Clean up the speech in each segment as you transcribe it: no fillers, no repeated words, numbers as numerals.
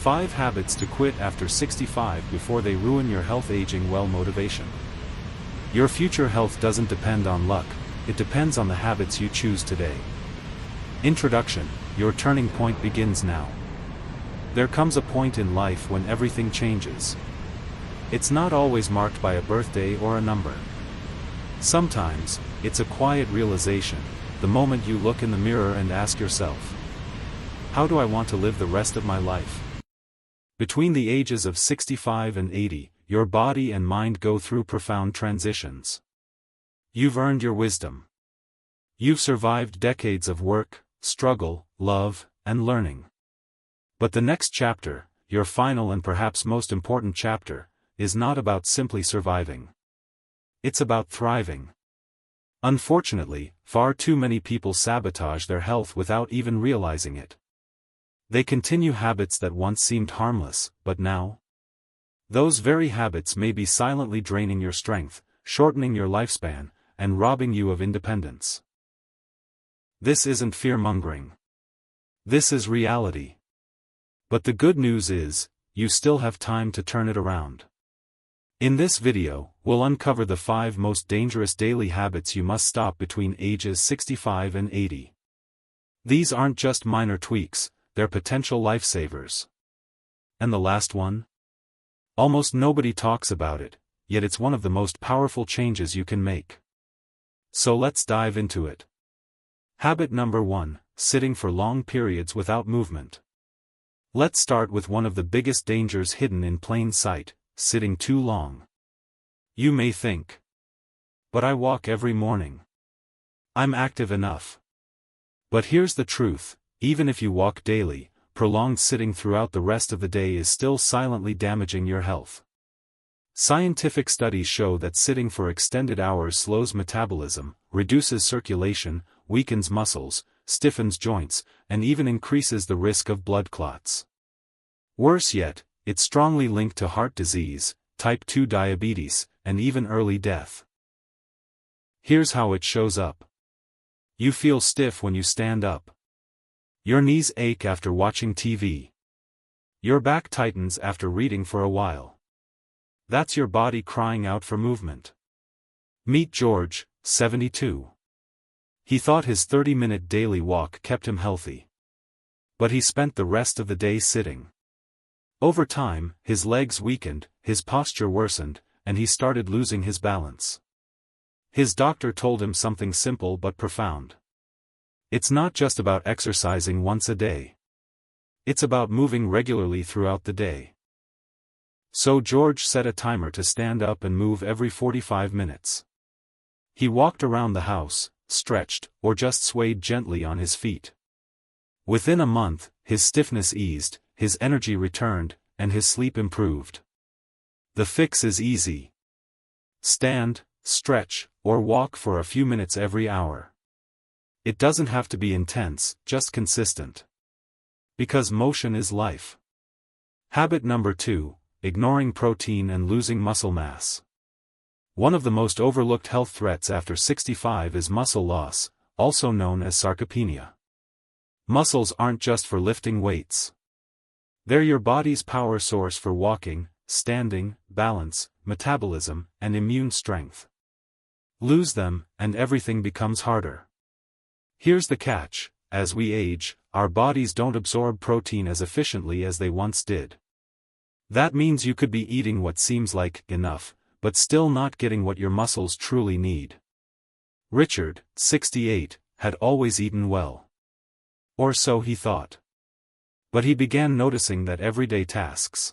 5 Habits to Quit After 65 Before They Ruin Your Health. Aging well. Motivation. Your future health doesn't depend on luck, it depends on the habits you choose today. Introduction. Your turning point begins now. There comes a point in life when everything changes. It's not always marked by a birthday or a number. Sometimes, it's a quiet realization, the moment you look in the mirror and ask yourself, how do I want to live the rest of my life? Between the ages of 65 and 80, your body and mind go through profound transitions. You've earned your wisdom. You've survived decades of work, struggle, love, and learning. But the next chapter, your final and perhaps most important chapter, is not about simply surviving. It's about thriving. Unfortunately, far too many people sabotage their health without even realizing it. They continue habits that once seemed harmless, but now? Those very habits may be silently draining your strength, shortening your lifespan, and robbing you of independence. This isn't fear-mongering. This is reality. But the good news is, you still have time to turn it around. In this video, we'll uncover the 5 most dangerous daily habits you must stop between ages 65 and 80. These aren't just minor tweaks, they're potential lifesavers. And the last one? Almost nobody talks about it, yet it's one of the most powerful changes you can make. So let's dive into it. Habit number 1, sitting for long periods without movement. Let's start with one of the biggest dangers hidden in plain sight, sitting too long. You may think, but I walk every morning. I'm active enough. But here's the truth, even if you walk daily, prolonged sitting throughout the rest of the day is still silently damaging your health. Scientific studies show that sitting for extended hours slows metabolism, reduces circulation, weakens muscles, stiffens joints, and even increases the risk of blood clots. Worse yet, it's strongly linked to heart disease, type 2 diabetes, and even early death. Here's how it shows up. You feel stiff when you stand up. Your knees ache after watching TV. Your back tightens after reading for a while. That's your body crying out for movement. Meet George, 72. He thought his 30-minute daily walk kept him healthy. But he spent the rest of the day sitting. Over time, his legs weakened, his posture worsened, and he started losing his balance. His doctor told him something simple but profound. It's not just about exercising once a day. It's about moving regularly throughout the day. So George set a timer to stand up and move every 45 minutes. He walked around the house, stretched, or just swayed gently on his feet. Within a month, his stiffness eased, his energy returned, and his sleep improved. The fix is easy. Stand, stretch, or walk for a few minutes every hour. It doesn't have to be intense, just consistent. Because motion is life. Habit number 2, ignoring protein and losing muscle mass. One of the most overlooked health threats after 65 is muscle loss, also known as sarcopenia. Muscles aren't just for lifting weights. They're your body's power source for walking, standing, balance, metabolism, and immune strength. Lose them, and everything becomes harder. Here's the catch, as we age, our bodies don't absorb protein as efficiently as they once did. That means you could be eating what seems like enough, but still not getting what your muscles truly need. Richard, 68, had always eaten well. Or so he thought. But he began noticing that everyday tasks,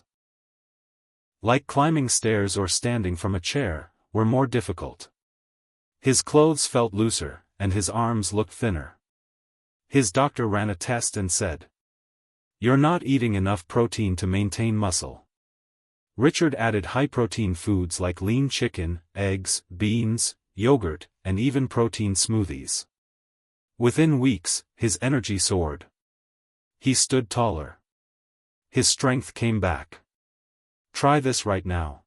like climbing stairs or standing from a chair, were more difficult. His clothes felt looser, and his arms looked thinner. His doctor ran a test and said, "You're not eating enough protein to maintain muscle." Richard added high-protein foods like lean chicken, eggs, beans, yogurt, and even protein smoothies. Within weeks, his energy soared. He stood taller. His strength came back. Try this right now.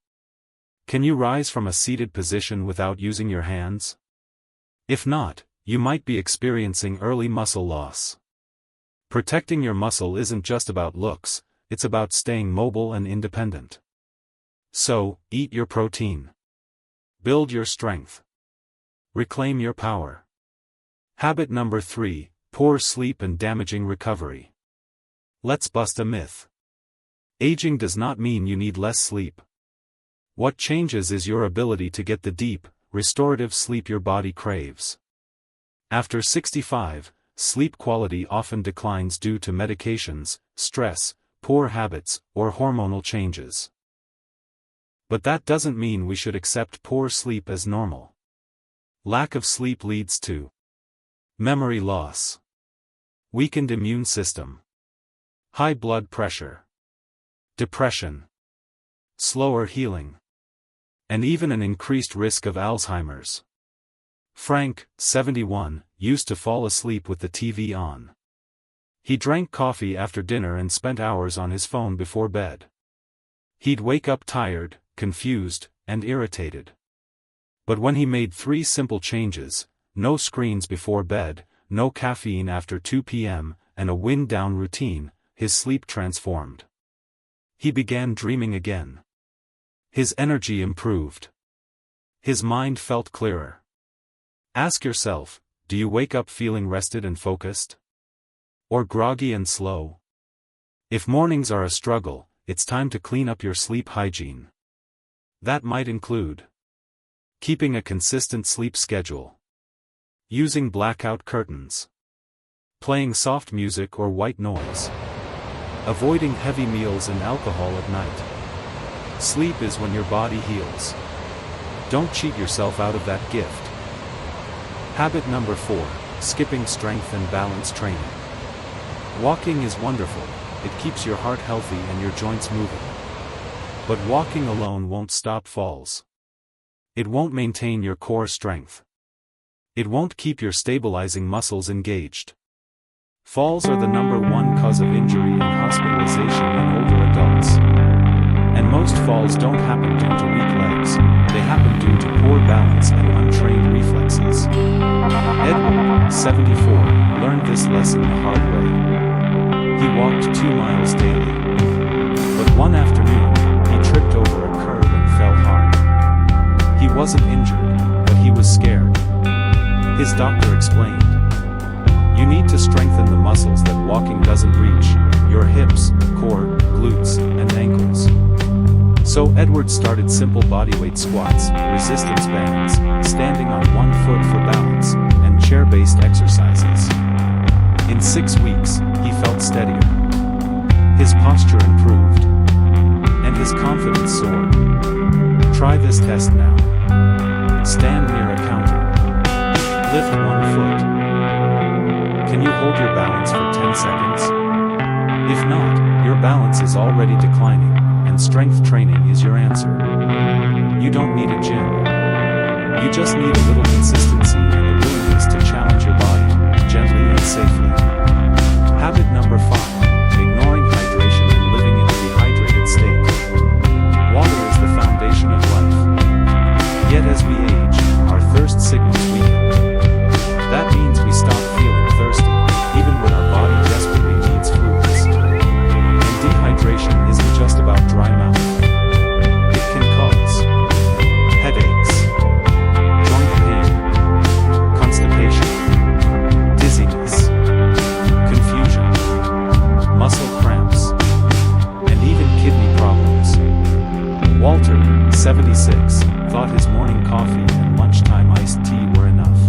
Can you rise from a seated position without using your hands? If not, you might be experiencing early muscle loss. Protecting your muscle isn't just about looks, it's about staying mobile and independent. So, eat your protein. Build your strength. Reclaim your power. Habit number 3, poor sleep and damaging recovery. Let's bust a myth. Aging does not mean you need less sleep. What changes is your ability to get the deep, restorative sleep your body craves. After 65, sleep quality often declines due to medications, stress, poor habits, or hormonal changes. But that doesn't mean we should accept poor sleep as normal. Lack of sleep leads to memory loss, weakened immune system, high blood pressure, depression, slower healing, and even an increased risk of Alzheimer's. Frank, 71, used to fall asleep with the TV on. He drank coffee after dinner and spent hours on his phone before bed. He'd wake up tired, confused, and irritated. But when he made 3 simple changes, no screens before bed, no caffeine after 2 p.m., and a wind-down routine, his sleep transformed. He began dreaming again. His energy improved. His mind felt clearer. Ask yourself, do you wake up feeling rested and focused? Or groggy and slow? If mornings are a struggle, it's time to clean up your sleep hygiene. That might include keeping a consistent sleep schedule, using blackout curtains, playing soft music or white noise, avoiding heavy meals and alcohol at night. Sleep is when your body heals. Don't cheat yourself out of that gift. Habit number 4, skipping strength and balance training. Walking is wonderful, it keeps your heart healthy and your joints moving. But walking alone won't stop falls. It won't maintain your core strength. It won't keep your stabilizing muscles engaged. Falls are the number 1 cause of injury and hospitalization in older adults. And most falls don't happen due to weak legs, they happen due to poor balance and untrained reflexes. Edward, 74, learned this lesson the hard way. He walked 2 miles daily. But one afternoon, he tripped over a curb and fell hard. He wasn't injured, but he was scared. His doctor explained, "You need to strengthen the muscles that walking doesn't reach, your hips, core, glutes, and ankles." So Edward started simple bodyweight squats, resistance bands, standing on one foot for balance, and chair-based exercises. In 6 weeks, he felt steadier. His posture improved. And his confidence soared. Try this test now. Stand near a counter. Lift 1 foot. Can you hold your balance for 10 seconds? If not, your balance is already declining, and strength training is your answer. You don't need a gym. You just need a little consistency and the willingness to challenge your body, gently and safely. Habit number 5, ignoring hydration and living in a dehydrated state. Water is the foundation of life. Yet as we age, our thirst signals weaken. That means we stop feeling thirsty, even when our body desperately needs fluids. And dehydration isn't just about dry mouth. It can cause headaches, joint pain, constipation, dizziness, confusion, muscle cramps, and even kidney problems. Walter, 76, thought his morning coffee and lunchtime iced tea were enough.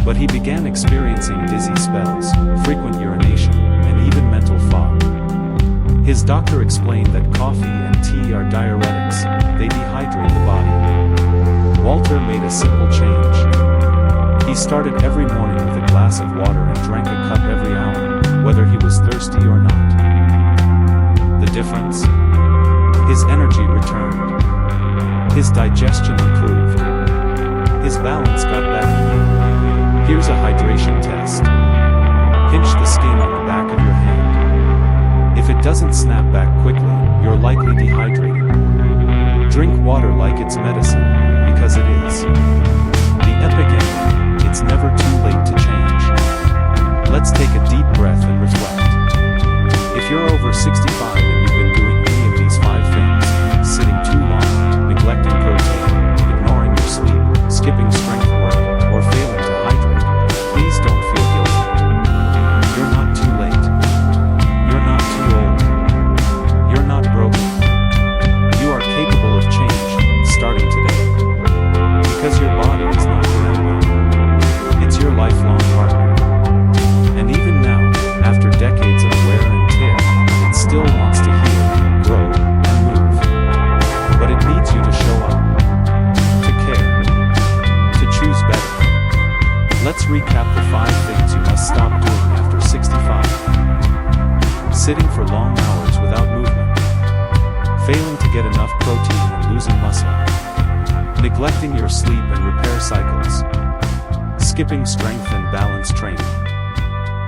But he began experiencing dizzy spells, frequent urination, and even mental fog. His doctor explained that coffee and tea are diuretics, they dehydrate the body. Walter made a simple change. He started every morning with a glass of water and drank a cup every hour, whether he was thirsty or not. The difference? His energy returned. His digestion improved. His balance got better. Here's a hydration test. Pinch the skin on the back of your hand. If it doesn't snap back quickly, you're likely dehydrated. Drink water like it's medicine, because it is. The epic ending, it's never too late to change. Let's take a deep breath and reflect. If If you're over 65 and you've been doing any of these 5 things, sitting too long, neglecting protein, ignoring your sleep, skipping strength work, or failing to hydrate, please don't feel guilty. You're not too late. You're not too old. You're not broken. You are capable of change, starting today. Because your body is not your enemy. It's your lifelong partner. And even now, after decades of wear and tear, it still wants to heal, grow, and move. But it needs you to show up, to care, to choose better. Let's recap the 5 things you must stop doing after 65. Sitting for long hours without movement. Failing to get enough protein and losing muscle. Neglecting your sleep and repair cycles. Skipping strength and balance training.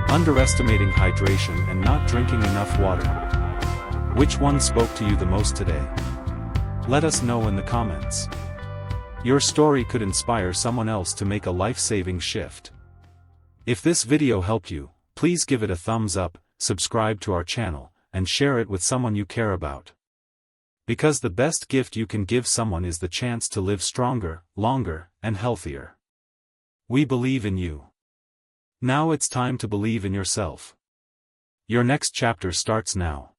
Underestimating hydration and not drinking enough water. Which one spoke to you the most today? Let us know in the comments. Your story could inspire someone else to make a life-saving shift. If this video helped you, please give it a thumbs up, subscribe to our channel, and share it with someone you care about. Because the best gift you can give someone is the chance to live stronger, longer, and healthier. We believe in you. Now it's time to believe in yourself. Your next chapter starts now.